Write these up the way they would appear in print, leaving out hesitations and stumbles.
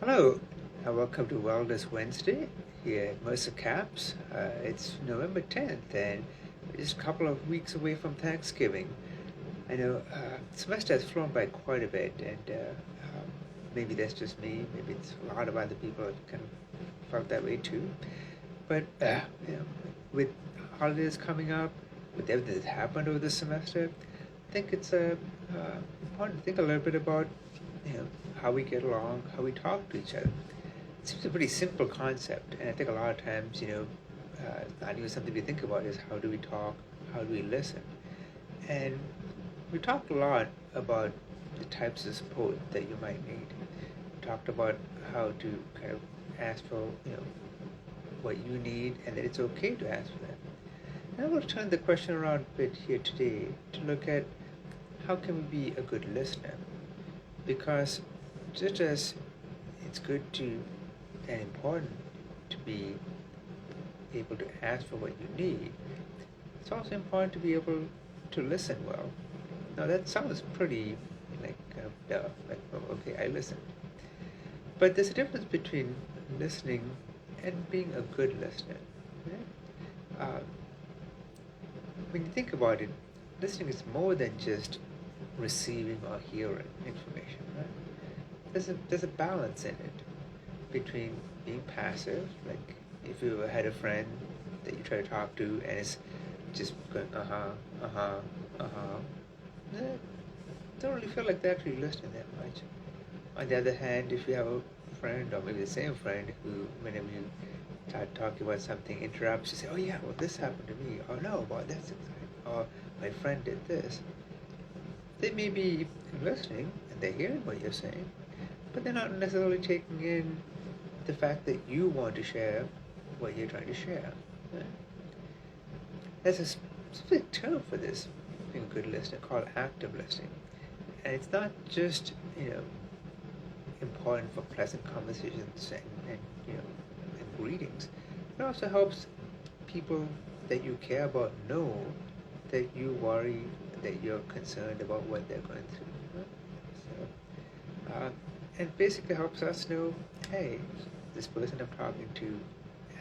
Hello, and welcome to Wellness Wednesday here at Mercer Caps. It's November 10th, and we're just a couple of weeks away from Thanksgiving. I know the semester has flown by quite a bit, and maybe that's just me. Maybe it's a lot of other people have kind of felt that way too. But with holidays coming up, with everything that's happened over the semester, I think it's important to think a little bit about how we get along, how we talk to each other. It seems a pretty simple concept, and I think a lot of times, not even something we think about is how do we talk, how do we listen, and we talked a lot about the types of support that you might need. We talked about how to kind of ask for, what you need, and that it's okay to ask for that. And I will turn the question around a bit here today to look at how can we be a good listener, because just as it's good to and important to be able to ask for what you need, it's also important to be able to listen well. Now that sounds pretty like kind of duh, like, oh, okay, I listen. But there's a difference between listening and being a good listener. Right? When you think about it, listening is more than just receiving or hearing information. Right? There's a balance in it between being passive, like if you had a friend that you try to talk to and it's just going don't really feel like they're actually listening that much. On the other hand, if you have a friend or maybe the same friend who, whenever you start talking about something, interrupts, you say, oh yeah, well this happened to me, or no, well that's exciting, or my friend did this. They may be listening and they're hearing what you're saying, but they're not necessarily taking in the fact that you want to share what you're trying to share. Right? There's a specific term for this, being a good listener, called active listening. And it's not just, important for pleasant conversations and greetings. It also helps people that you care about know that you worry, that you're concerned about what they're going through. So, and basically helps us know, hey, this person I'm talking to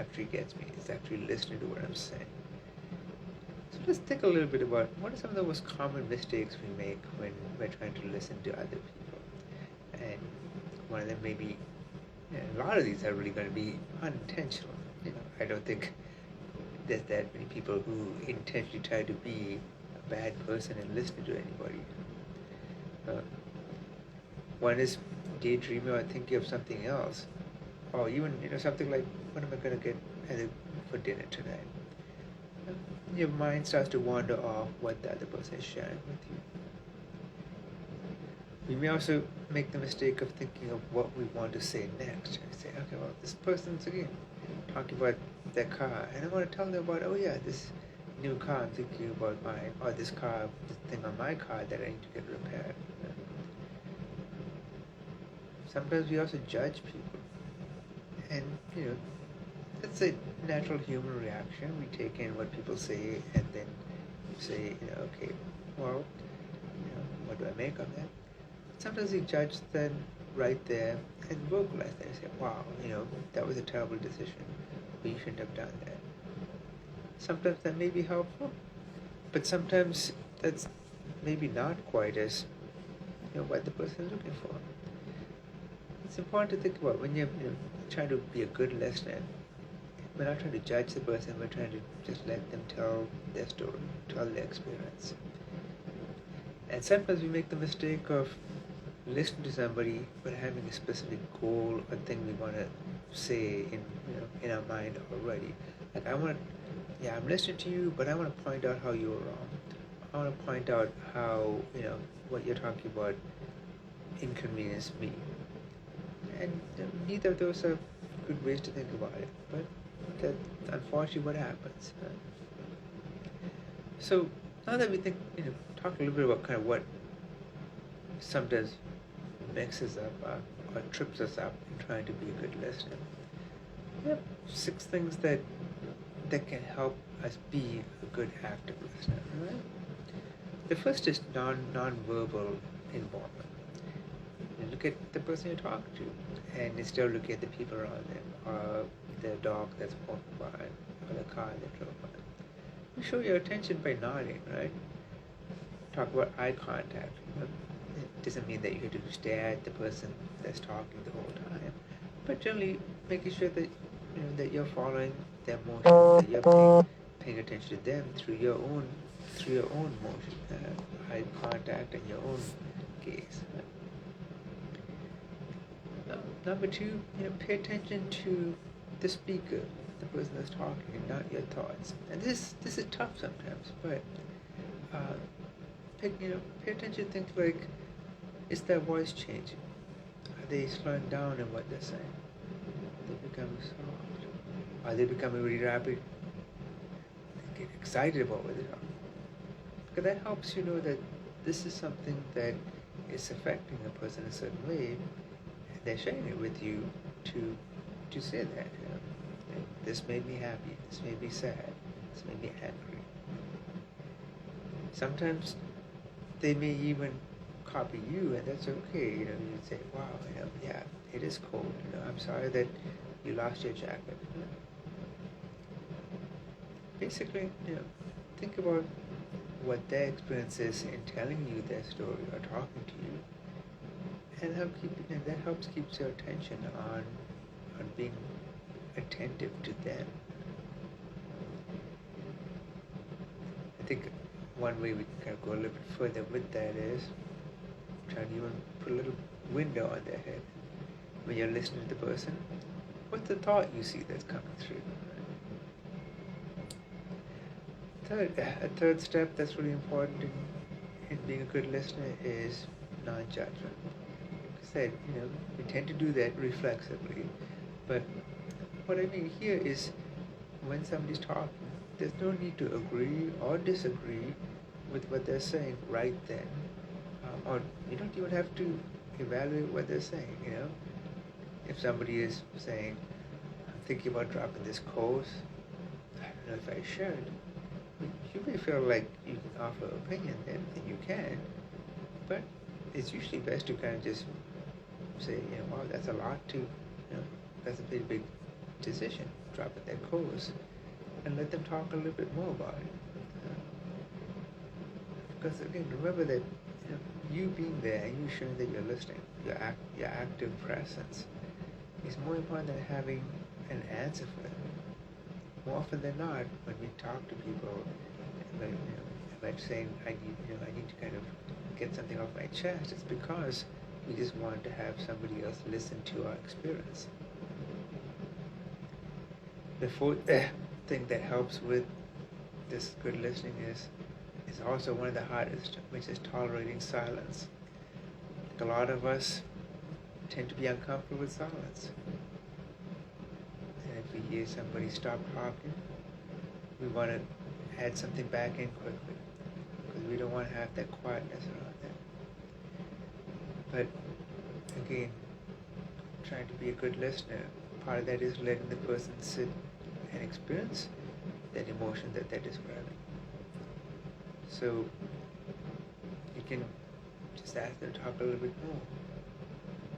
actually gets me, is actually listening to what I'm saying. So let's think a little bit about what are some of the most common mistakes we make when we're trying to listen to other people. And one of them may be, a lot of these are really going to be unintentional. I don't think there's that many people who intentionally try to be a bad person and listen to anybody. One is daydreaming or thinking of something else, or even something like, what am I going to get for dinner tonight? Your mind starts to wander off what the other person is sharing with you. We may also make the mistake of thinking of what we want to say next. I say, okay, well, this person's again talking about their car, and I want to tell them about, oh yeah, this new car I'm thinking about mine, or this thing on my car that I need to get repaired. Sometimes we also judge people, and that's a natural human reaction. We take in what people say and then say, okay, well, what do I make of that? Sometimes we judge them right there and vocalize that and say, wow, that was a terrible decision. You shouldn't have done that. Sometimes that may be helpful, but sometimes that's maybe not quite as what the person is looking for. It's important to think about when you're trying to be a good listener. We're not trying to judge the person, we're trying to just let them tell their story, tell their experience. And sometimes we make the mistake of listening to somebody but having a specific goal or thing we want to say in our mind already. Like I'm listening to you, but I want to point out how you were wrong. I want to point out how what you're talking about inconvenienced me. And neither of those are good ways to think about it, but that's unfortunately what happens. So now that we talk a little bit about kind of what sometimes mixes up or trips us up in trying to be a good listener, we have 6 things that can help us be a good active listener. Right? The first is non-verbal involvement. look at the person you're talking to, and instead of looking at the people around them, or the dog that's walking by, or the car that drove by. You show your attention by nodding, right? Talk about eye contact. It doesn't mean that you have to stare at the person that's talking the whole time, but generally making sure that that you're following their motion, that you're paying attention to them through your own motion, eye contact, and your own gaze. Number two, pay attention to the speaker, the person that's talking, and not your thoughts. And this is tough sometimes, but pay attention to things like, is their voice changing? Are they slowing down in what they're saying? Are they becoming soft? Are they becoming really rapid? They get excited about what they're talking. Because that helps you know that this is something that is affecting a person in a certain way, and they're sharing it with you to say that. This made me happy. This made me sad. This made me angry. Sometimes they may even copy you, and that's okay. You say, "Wow, yeah, it is cold. I'm sorry that you lost your jacket." Basically, think about what their experience is in telling you their story or talking to you, and that helps keep your attention on being attentive to them. I think one way we can kind of go a little bit further with that is trying to even put a little window on their head when you're listening to the person. What's the thought you see that's coming through? A third step that's really important in being a good listener is non-judgment. Like I said, we tend to do that reflexively, but what I mean here is when somebody's talking, there's no need to agree or disagree with what they're saying right then, or you don't even have to evaluate what they're saying. If somebody is saying, "I'm thinking about dropping this course, I don't know if I should," you may feel like you can offer opinion then, and you can, but it's usually best to kind of just say, "Wow, that's a lot that's a pretty big decision, dropping that course," and let them talk a little bit more about it. Because again, remember that you being there and you showing that you're listening, your active presence is more important than having an answer for them. More often than not, when we talk to people, if I'm saying I need to kind of get something off my chest, it's because we just want to have somebody else listen to our experience. The fourth thing that helps with this good listening is also one of the hardest, which is tolerating silence. A lot of us tend to be uncomfortable with silence. And if we hear somebody stop talking, we want to add something back in quickly, because we don't want to have that quietness around that. But again, trying to be a good listener, part of that is letting the person sit and experience that emotion that they're describing. So you can just ask them to talk a little bit more.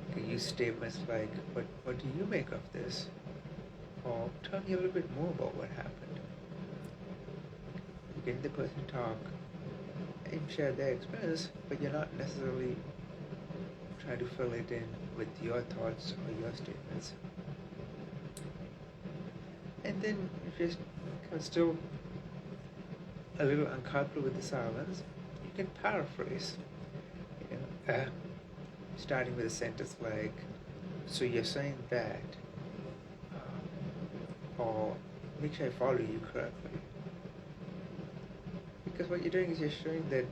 You can use statements like, what do you make of this? Or tell me a little bit more about what happened. You get the person to talk and share their experience, but you're not necessarily trying to fill it in with your thoughts or your statements. And then if you're kind of still a little uncomfortable with the silence, you can paraphrase. Starting with a sentence like, "So you're saying that," or "Make sure I follow you correctly." Because what you're doing is you're showing that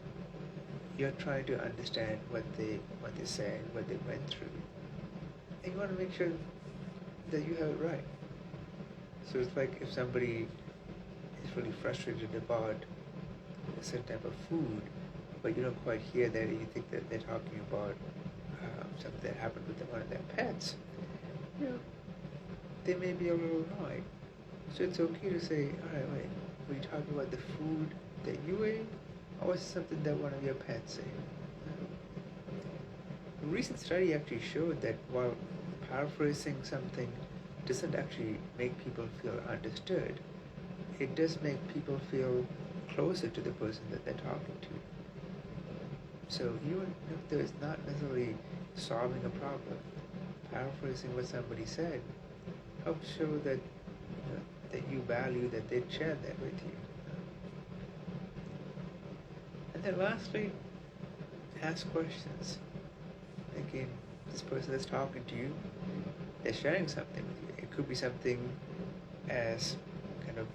you're trying to understand what they said, what they went through, and you want to make sure that you have it right. So it's like if somebody is really frustrated about a certain type of food, but you don't quite hear that, you think that they're talking about something that happened with one of their pets, they may be a little annoyed. So it's okay to say, "All right, wait, were you talking about the food that you ate, or was it something that one of your pets ate?" A recent study actually showed that while paraphrasing something doesn't actually make people feel understood, it does make people feel closer to the person that they're talking to. So even if there's not necessarily solving a problem, paraphrasing what somebody said helps show that that you value that they shared that with you. And then lastly, ask questions. Again, this person that's talking to you, they're sharing something with you. It could be something as kind of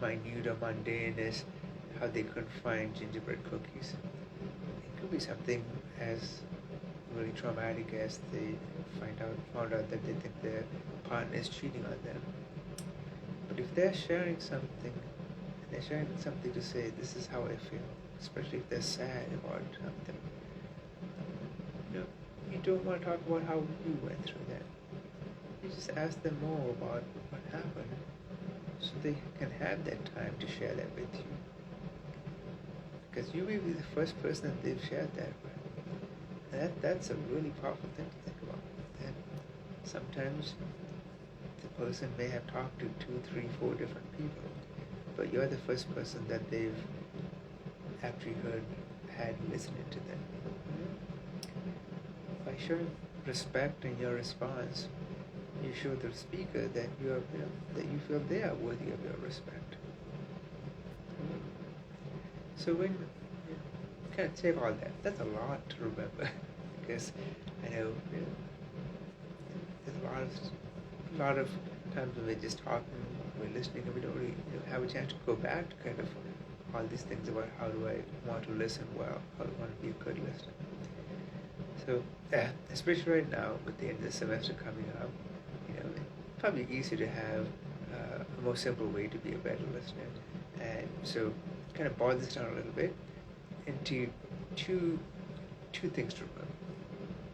minute or mundane as how they couldn't find gingerbread cookies. It could be something as really traumatic as they found out that they think their partner is cheating on them. But if they're sharing something, they're sharing something to say, this is how I feel, especially if they're sad about something. You don't want to talk about how you went through that. You just ask them more about what happened so they can have that time to share that with you. Because you may be the first person that they've shared that with. And that's a really powerful thing to think about. That sometimes the person may have talked to 2, 3, 4 different people, but you're the first person that they've actually had listening to them. By showing respect in your response, you show the speaker that that you feel they are worthy of your respect. So when you kind of take all that, that's a lot to remember, because I know there's a lot of times when we're just talking, we're listening, and we don't really have a chance to go back to kind of all these things about how do I want to listen well, how do I want to be a good listener. So, especially right now with the end of the semester coming up, it's probably easier to have a more simple way to be a better listener. And so, kind of boil this down a little bit into two things to remember.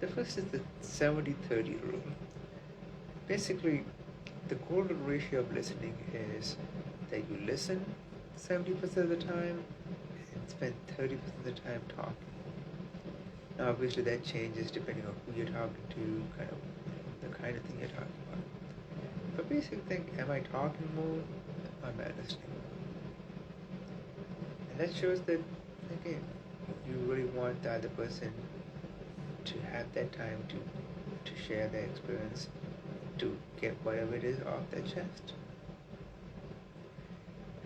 The first is the 70-30 rule. Basically, the golden ratio of listening is that you listen 70% of the time and spend 30% of the time talking. Now, obviously, that changes depending on who you're talking to, kind of the kind of thing you're talking about. But basically, think: am I talking more, or am I listening more? And that shows that, again, you really want the other person to have that time to share their experience, to get whatever it is off their chest.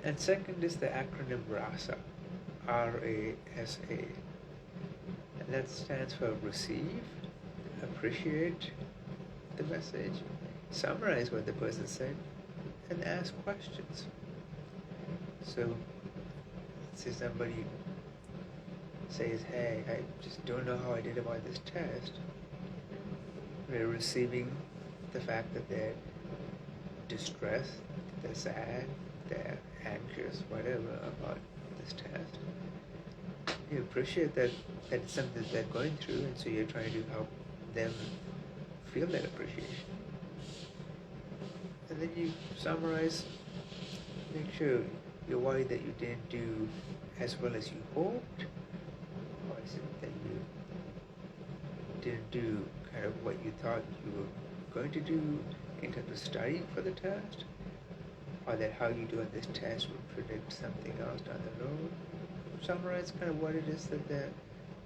And second is the acronym RASA, R-A-S-A. And that stands for receive, appreciate the message, summarize what the person said, and ask questions. So, say somebody says, hey, I just don't know how I did about this test. They're receiving the fact that they're distressed, they're sad, they're anxious, whatever, about this test. You appreciate that it's something that they're going through, and so you're trying to help them feel that appreciation. And then you summarize, make sure you're worried that you didn't do as well as you hoped, or is it that you didn't do kind of what you thought you were going to do in terms of studying for the test, or that how you do on this test would predict something else down the road. Summarize kind of what it is that they're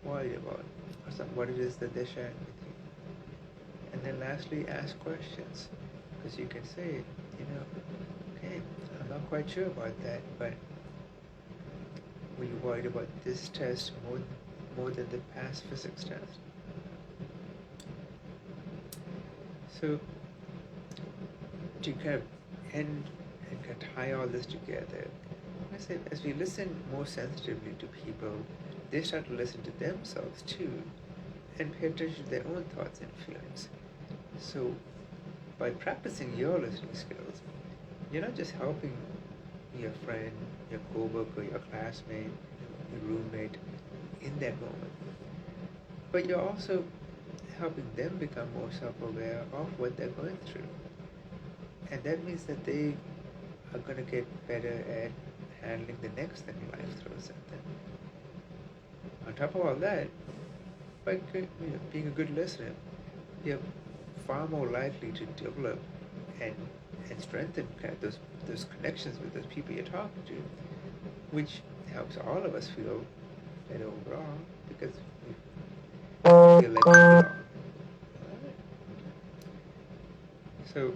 worried about, or what it is that they're sharing with you. And then lastly, ask questions, because you can say, okay, I'm not quite sure about that, but were you worried about this test more than the past physics test? So to kind of end and kind of tie all this together, I say as we listen more sensitively to people, they start to listen to themselves too, and pay attention to their own thoughts and feelings. So by practicing your listening skills, you're not just helping your friend, your coworker, your classmate, your roommate in that moment, but you're also helping them become more self-aware of what they're going through. And that means that they are going to get better at handling the next thing life throws at them. On top of all that, by being a good listener, you're far more likely to develop and strengthen kind of those connections with those people you're talking to, which helps all of us feel better overall because we feel like we belong. Alright. So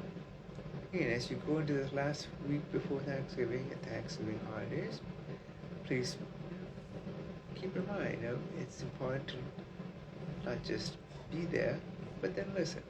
again, as you go into this last week before Thanksgiving and Thanksgiving holidays, please keep in mind, it's important to not just be there, but then listen.